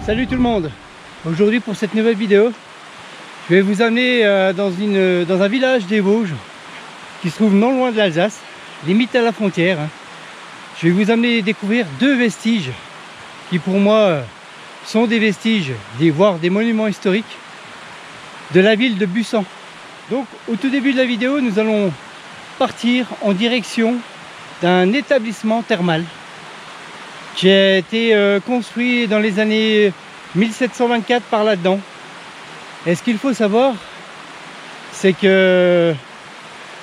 Salut tout le monde. Aujourd'hui pour cette nouvelle vidéo, je vais vous amener dans un village des Vosges qui se trouve non loin de l'Alsace, limite à la frontière. Je vais vous amener découvrir deux vestiges qui pour moi sont des vestiges, voire des monuments historiques de la ville de Bussan. Donc au tout début de la vidéo, nous allons partir en direction d'un établissement thermal qui a été construit dans les années 1724 par là-dedans. Et ce qu'il faut savoir, c'est que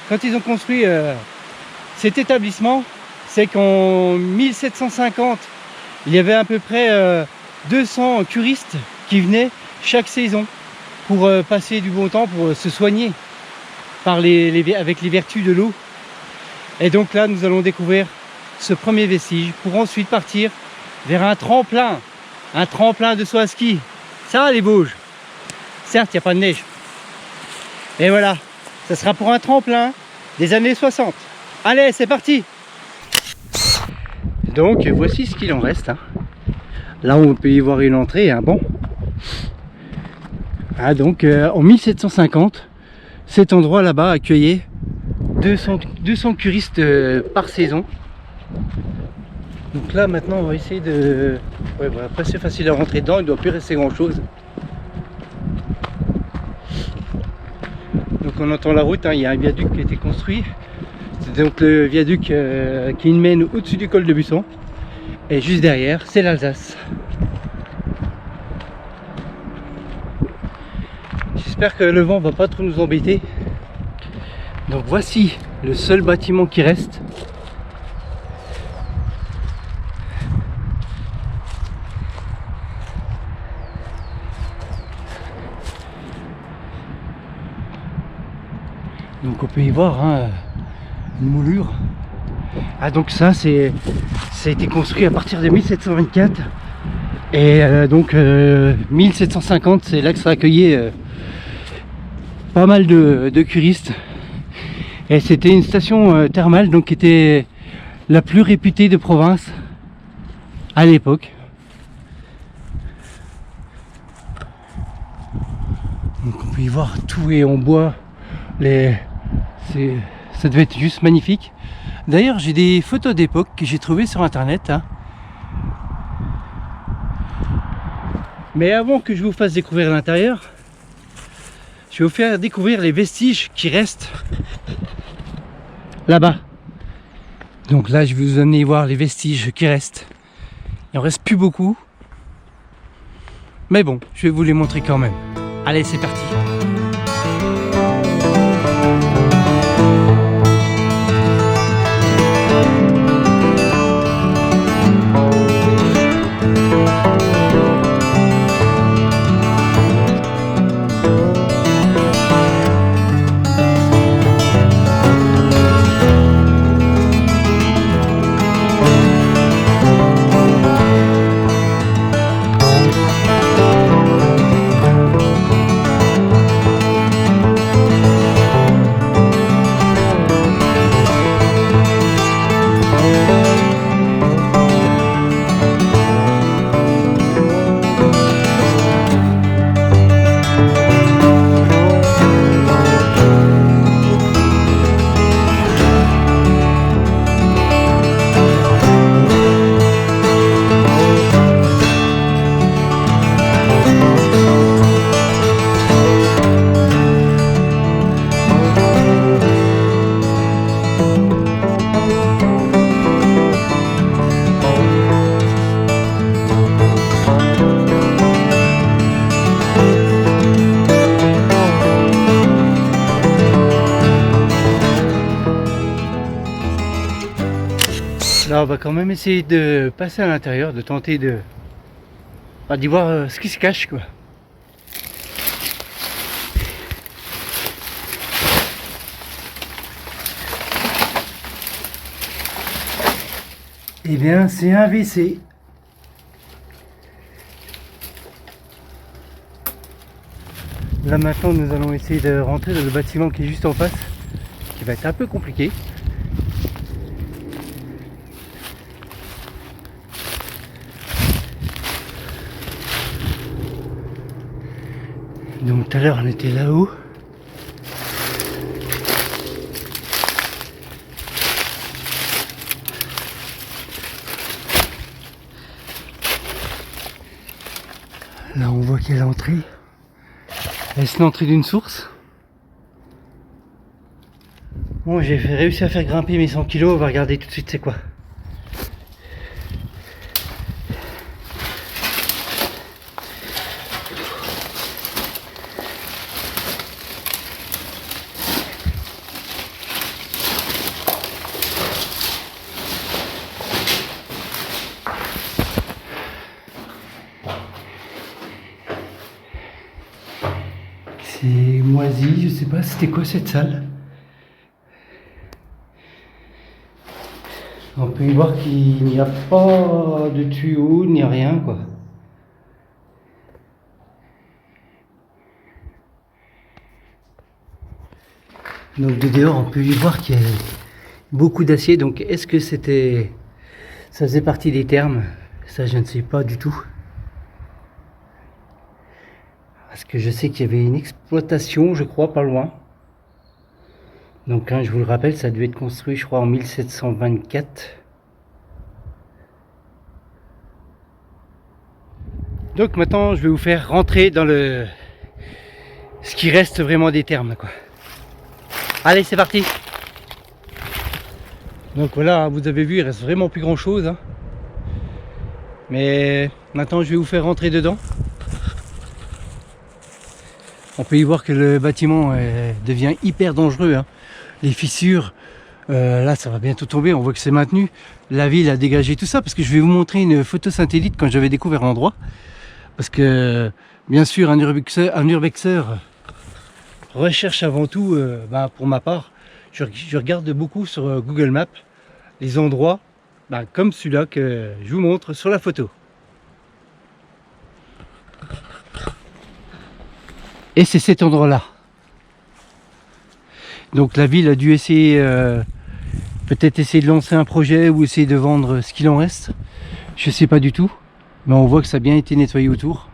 quand ils ont construit cet établissement, c'est qu'en 1750, il y avait à peu près 200 curistes qui venaient chaque saison pour passer du bon temps, pour se soigner avec les vertus de l'eau. Et donc là, nous allons découvrir ce premier vestige pour ensuite partir vers un tremplin de saut à ski. Ça va les Vosges. Certes, il n'y a pas de neige. Et voilà, ça sera pour un tremplin des années 60. Allez, c'est parti. Donc, voici ce qu'il en reste. Là, on peut y voir une entrée et un banc. Donc, en 1750, cet endroit là-bas accueillait 200 curistes par saison. Donc là maintenant on va essayer de... après c'est facile à rentrer dedans, il ne doit plus rester grand chose. Donc on entend la route, il y a un viaduc qui a été construit. C'est donc le viaduc qui mène au-dessus du col de Bussan. Et juste derrière c'est l'Alsace. J'espère que le vent va pas trop nous embêter. Donc voici le seul bâtiment qui reste. Donc on peut y voir une moulure. Donc ça a été construit à partir de 1724 et donc 1750 c'est là que ça accueillait pas mal de curistes. Et c'était une station thermale donc qui était la plus réputée de province à l'époque. Donc on peut y voir tout est en bois. Ça devait être juste magnifique. D'ailleurs j'ai des photos d'époque que j'ai trouvées sur internet. Mais avant que je vous fasse découvrir l'intérieur, je vais vous faire découvrir les vestiges qui restent là-bas. Donc là je vais vous amener voir les vestiges qui restent. Il en reste plus beaucoup. Mais bon, je vais vous les montrer quand même. Allez, c'est parti. Là on va quand même essayer de passer à l'intérieur, de tenter d'y voir ce qui se cache quoi. Eh bien c'est un WC. Là maintenant nous allons essayer de rentrer dans le bâtiment qui est juste en face, qui va être un peu compliqué. Donc tout à l'heure on était là-haut. Là on voit qu'il y a l'entrée. Est-ce l'entrée d'une source? Bon, j'ai réussi à faire grimper mes 100 kg, on va regarder tout de suite c'est quoi. C'est moisi, je sais pas, c'était quoi cette salle? On peut y voir qu'il n'y a pas de tuyau, ni rien quoi. Donc de dehors on peut y voir qu'il y a beaucoup d'acier, donc est-ce que ça faisait partie des thermes? Ça je ne sais pas du tout. Parce que je sais qu'il y avait une exploitation, je crois, pas loin. Donc hein, je vous le rappelle, ça a dû être construit, je crois, en 1724. Donc maintenant, je vais vous faire rentrer dans ce qui reste vraiment des thermes, quoi. Allez, c'est parti. Donc voilà, vous avez vu, il reste vraiment plus grand chose. Hein. Mais maintenant, je vais vous faire rentrer dedans. On peut y voir que le bâtiment devient hyper dangereux. Hein. Les fissures, là ça va bientôt tomber, on voit que c'est maintenu. La ville a dégagé tout ça parce que je vais vous montrer une photo satellite quand j'avais découvert l'endroit. Parce que bien sûr un urbexeur recherche avant tout, pour ma part, je regarde beaucoup sur Google Maps les endroits comme celui-là que je vous montre sur la photo. Et c'est cet endroit-là. Donc la ville a dû essayer, peut-être essayer de lancer un projet ou essayer de vendre ce qu'il en reste. Je sais pas du tout, mais on voit que ça a bien été nettoyé autour.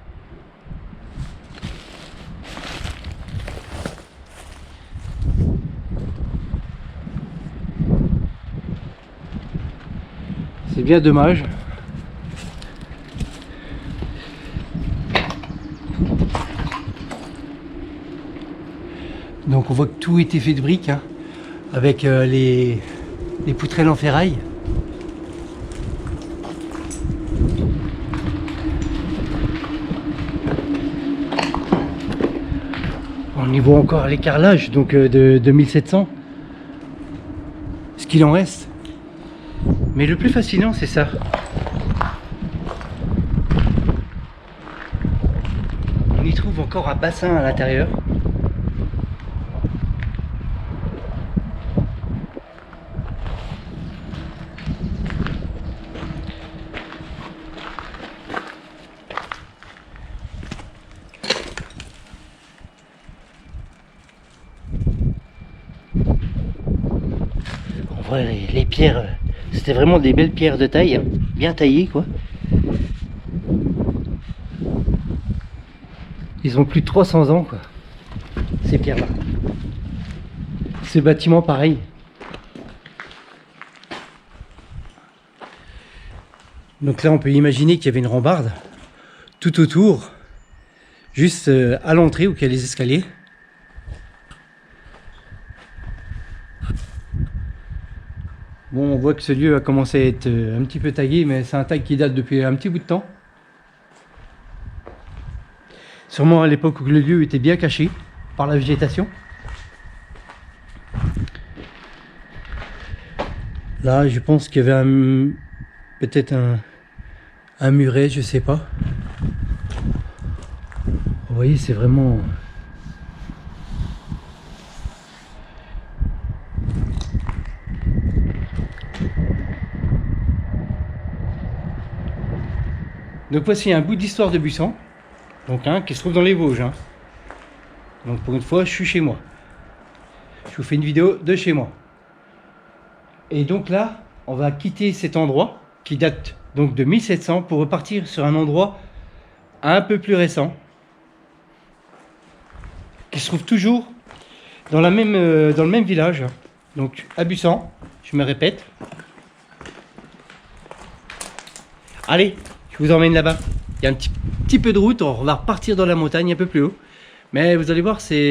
C'est bien dommage. Donc on voit que tout était fait de briques, hein, avec les poutrelles en ferraille. On y voit encore les carrelages donc de 1700, ce qu'il en reste. Mais le plus fascinant c'est ça. On y trouve encore un bassin à l'intérieur. On voit les pierres, c'était vraiment des belles pierres de taille, hein, bien taillées quoi. Ils ont plus de 300 ans quoi, ces pierres là. Ce bâtiment pareil. Donc là on peut imaginer qu'il y avait une rambarde tout autour, juste à l'entrée où il y a les escaliers. Bon, on voit que ce lieu a commencé à être un petit peu tagué, mais c'est un tag qui date depuis un petit bout de temps. Sûrement à l'époque où le lieu était bien caché par la végétation. Là, je pense qu'il y avait peut-être un muret, je sais pas. Vous voyez, c'est vraiment... Donc voici un bout d'histoire de Buisson, donc qui se trouve dans les Vosges. Hein. Donc pour une fois, je suis chez moi. Je vous fais une vidéo de chez moi. Et donc là, on va quitter cet endroit qui date donc de 1700 pour repartir sur un endroit un peu plus récent. qui se trouve toujours dans le même village, donc à Bussan, je me répète. Allez, je vous emmène là-bas. Il y a un petit peu de route, on va repartir dans la montagne un peu plus haut. Mais vous allez voir, ça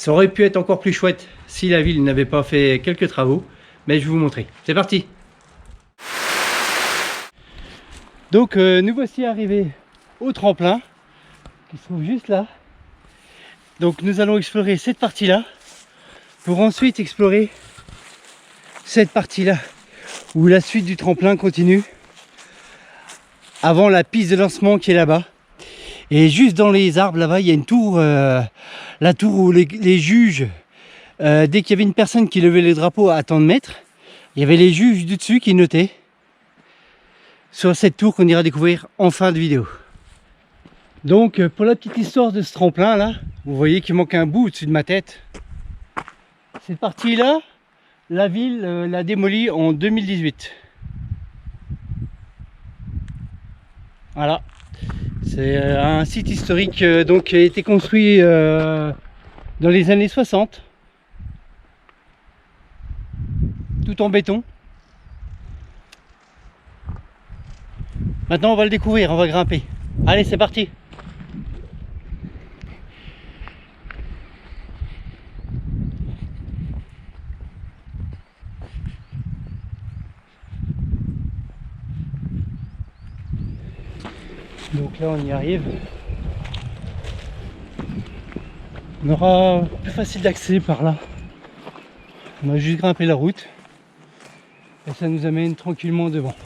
aurait pu être encore plus chouette si la ville n'avait pas fait quelques travaux. Mais je vais vous montrer. C'est parti! Donc nous voici arrivés au tremplin qui se trouve juste là. Donc nous allons explorer cette partie-là pour ensuite explorer cette partie-là où la suite du tremplin continue avant la piste de lancement qui est là-bas. Et juste dans les arbres là-bas, il y a une tour, la tour où les juges, dès qu'il y avait une personne qui levait les drapeaux à tant de mètres, il y avait les juges du dessus qui notaient sur cette tour qu'on ira découvrir en fin de vidéo. Donc pour la petite histoire de ce tremplin là, vous voyez qu'il manque un bout au-dessus de ma tête. Cette partie là, la ville l'a démolie en 2018. Voilà, c'est un site historique donc, qui a été construit dans les années 60, tout en béton. Maintenant on va le découvrir, on va grimper. Allez, c'est parti! Donc là on y arrive. On aura plus facile d'accès par là. On a juste grimpé la route et ça nous amène tranquillement devant.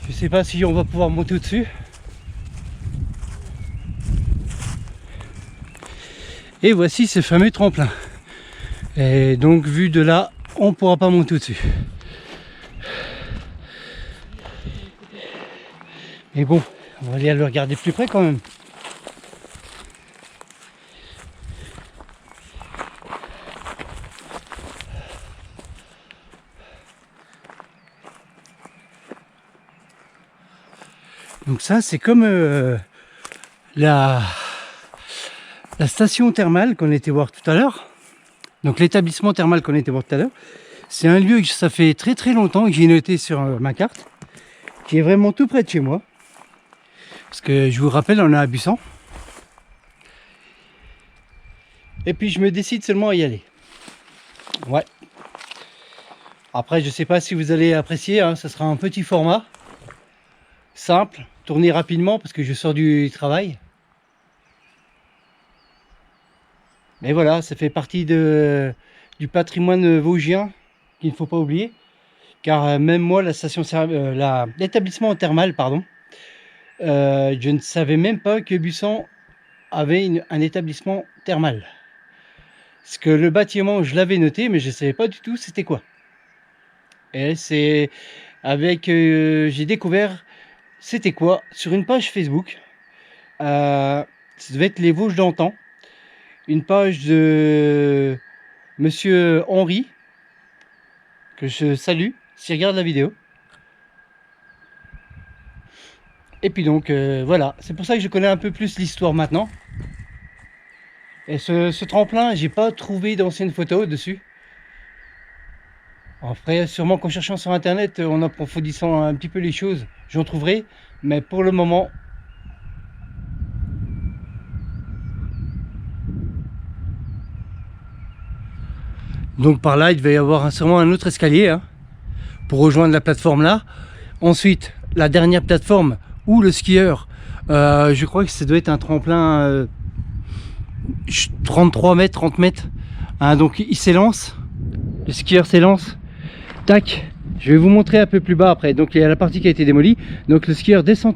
Je sais pas si on va pouvoir monter au-dessus. Et voici ce fameux tremplin. Et donc vu de là, on ne pourra pas monter au-dessus. Mais bon, on va aller le regarder plus près quand même. Donc ça c'est comme la station thermale qu'on était voir tout à l'heure. Donc l'établissement thermal qu'on était voir tout à l'heure. C'est un lieu que ça fait très longtemps que j'ai noté sur ma carte. Qui est vraiment tout près de chez moi. Parce que je vous rappelle, on est à Bussan. Et puis je me décide seulement à y aller. Ouais. Après je sais pas si vous allez apprécier, hein, ça sera un petit format. Simple, tourner rapidement parce que je sors du travail. Mais voilà, ça fait partie du patrimoine vosgien qu'il ne faut pas oublier. Car même moi, l'établissement thermal, pardon, je ne savais même pas que Bussan avait un établissement thermal. Parce que le bâtiment, je l'avais noté, mais je ne savais pas du tout c'était quoi. Et c'est avec... j'ai découvert c'était quoi sur une page Facebook. Ça devait être les Vosges d'antan. Une page de Monsieur Henri, que je salue, s'il regarde la vidéo. Et puis donc, voilà, c'est pour ça que je connais un peu plus l'histoire maintenant. Et ce tremplin, j'ai pas trouvé d'anciennes photos dessus. Après, sûrement qu'en cherchant sur internet, en approfondissant un petit peu les choses, j'en trouverai. Mais pour le moment... Donc par là, il devait y avoir sûrement un autre escalier hein, pour rejoindre la plateforme là. Ensuite, la dernière plateforme où le skieur, je crois que ça doit être un tremplin 33 mètres, 30 mètres. Hein, donc il s'élance, le skieur s'élance. Tac, je vais vous montrer un peu plus bas après. Donc il y a la partie qui a été démolie. Donc le skieur descend.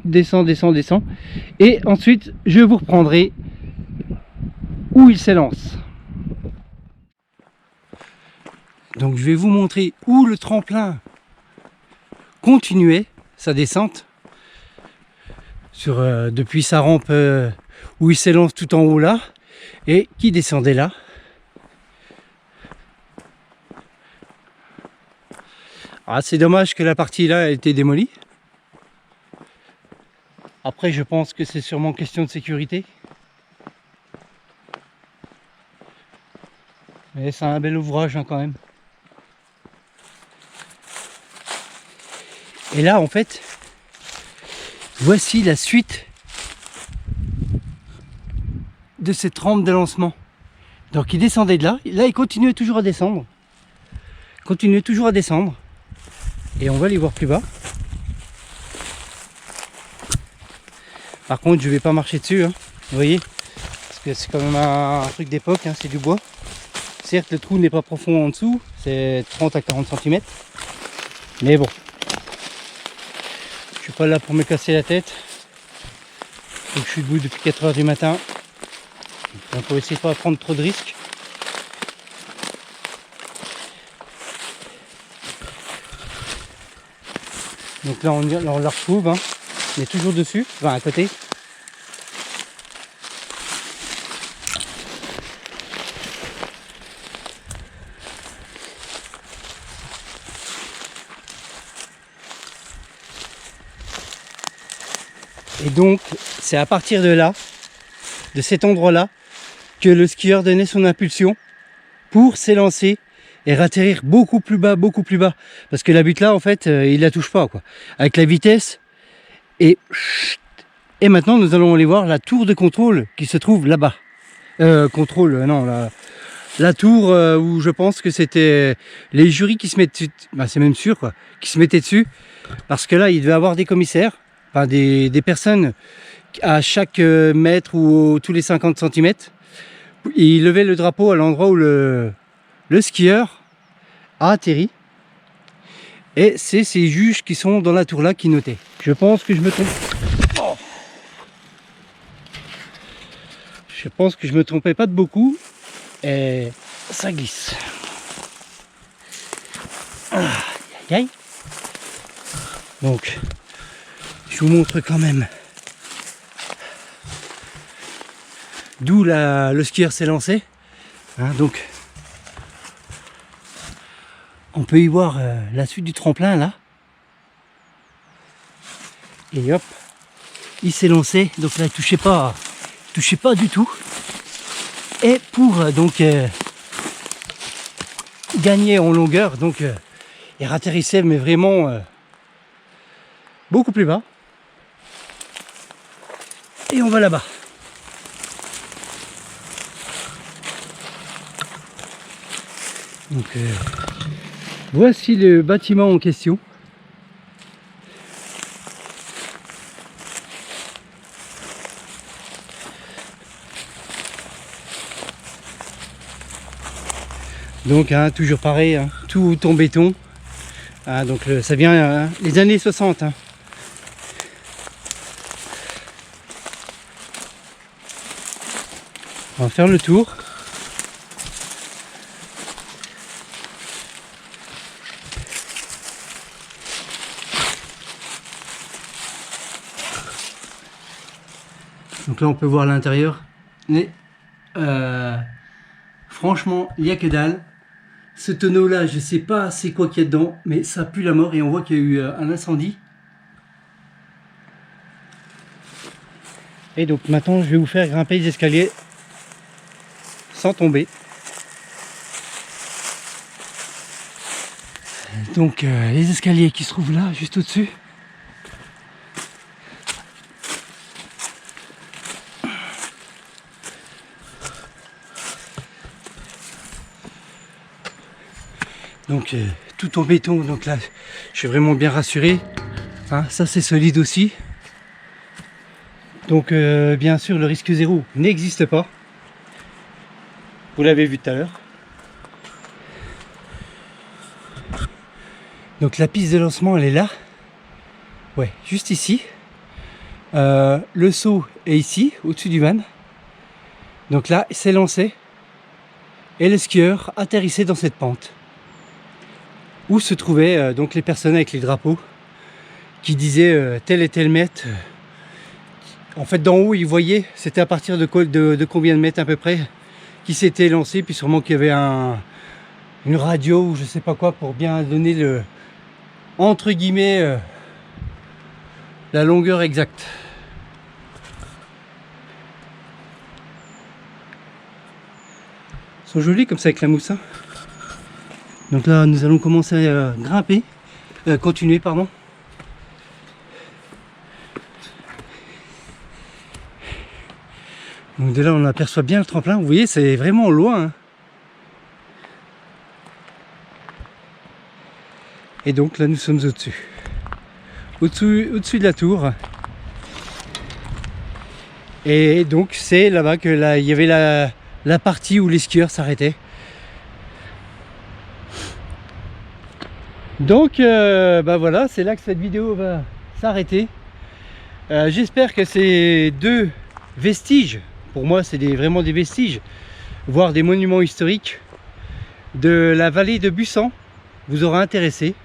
Et ensuite, je vous reprendrai où il s'élance. Donc je vais vous montrer où le tremplin continuait sa descente depuis sa rampe où il s'élance tout en haut là et qui descendait là. Ah, c'est dommage que la partie là a été démolie. Après je pense que c'est sûrement question de sécurité. Mais c'est un bel ouvrage hein, quand même. Et là en fait, voici la suite de cette rampe de lancement. Donc il descendait de là, il continuait toujours à descendre. Et on va aller voir plus bas. Par contre je vais pas marcher dessus, hein, vous voyez, parce que c'est quand même un truc d'époque, hein, c'est du bois. Certes le trou n'est pas profond en dessous, c'est 30 à 40 cm. Mais bon, je suis pas là pour me casser la tête. Donc je suis debout depuis 4 h du matin. Donc faut essayer de pas prendre trop de risques. Donc là on la retrouve, hein. On est toujours dessus, enfin à côté. Et donc c'est à partir de là, de cet endroit-là, que le skieur donnait son impulsion pour s'élancer et ratterrir beaucoup plus bas, parce que la butte là en fait il la touche pas quoi, avec la vitesse. Et maintenant nous allons aller voir la tour de contrôle qui se trouve là-bas. Non, la tour où je pense que c'était les jurys qui se mettent dessus, bah, c'est même sûr quoi, qui se mettaient dessus, parce que là il devait avoir des commissaires, enfin des personnes à chaque mètre ou tous les 50 cm. Il levait le drapeau à l'endroit où le skieur a atterri. Et c'est ces juges qui sont dans la tour là qui notaient. Je pense que je me trompe. Oh, je pense que je me trompais pas de beaucoup. Et ça glisse. Aïe aïe. Donc, je vous montre quand même d'où le skieur s'est lancé. Hein, donc, on peut y voir la suite du tremplin là. Et hop, il s'est lancé. Donc là, il touchait pas du tout. Et pour donc gagner en longueur, donc il ratterrissait mais vraiment beaucoup plus bas. Et on va là-bas. Donc voici le bâtiment en question. Donc hein, toujours pareil, hein, tout en béton. Hein, donc ça vient les années 60. Hein. On va faire le tour. Donc là on peut voir l'intérieur. Mais franchement il n'y a que dalle. Ce tonneau là je sais pas c'est quoi qu'il y a dedans, mais ça pue la mort et on voit qu'il y a eu un incendie. Et donc maintenant je vais vous faire grimper les escaliers sans tomber. Donc les escaliers qui se trouvent là juste au-dessus. Donc tout en béton, donc là je suis vraiment bien rassuré. Hein, ça c'est solide aussi. Donc bien sûr le risque zéro n'existe pas. Vous l'avez vu tout à l'heure. Donc la piste de lancement elle est là. Ouais, juste ici. Le saut est ici, au-dessus du van. Donc là, il s'est lancé. Et le skieur atterrissait dans cette pente. Où se trouvaient donc les personnes avec les drapeaux. Qui disaient tel et tel mètre. En fait, d'en haut, ils voyaient, c'était à partir de combien de mètres à peu près, qui s'était lancé. Puis sûrement qu'il y avait une radio ou je sais pas quoi pour bien donner le, entre guillemets, la longueur exacte. Ils sont jolis comme ça avec la mousse. Hein. Donc là, nous allons commencer à grimper, continuer, pardon. Donc de là, on aperçoit bien le tremplin. Vous voyez, c'est vraiment loin. Hein. Et donc là, nous sommes au-dessus. Au-dessus de la tour. Et donc, c'est là-bas que là, il y avait la partie où les skieurs s'arrêtaient. Donc, bah voilà, c'est là que cette vidéo va s'arrêter. J'espère que ces deux vestiges, pour moi, c'est vraiment des vestiges, voire des monuments historiques de la vallée de Bussan, vous aura intéressé.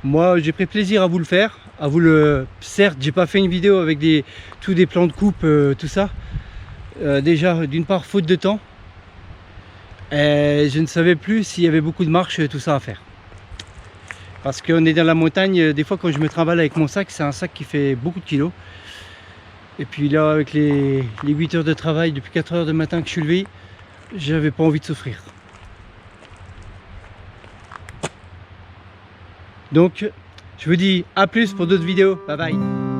Moi, j'ai pris plaisir à vous le faire, à vous le... Certes, j'ai pas fait une vidéo avec tous des plans de coupe, tout ça. Déjà, d'une part, faute de temps. Et je ne savais plus s'il y avait beaucoup de marches, tout ça à faire. Parce qu'on est dans la montagne, des fois quand je me trimballe avec mon sac, c'est un sac qui fait beaucoup de kilos. Et puis là, avec les 8 heures de travail depuis 4 heures du matin que je suis levé, j'avais pas envie de souffrir. Donc, je vous dis à plus pour d'autres vidéos. Bye bye.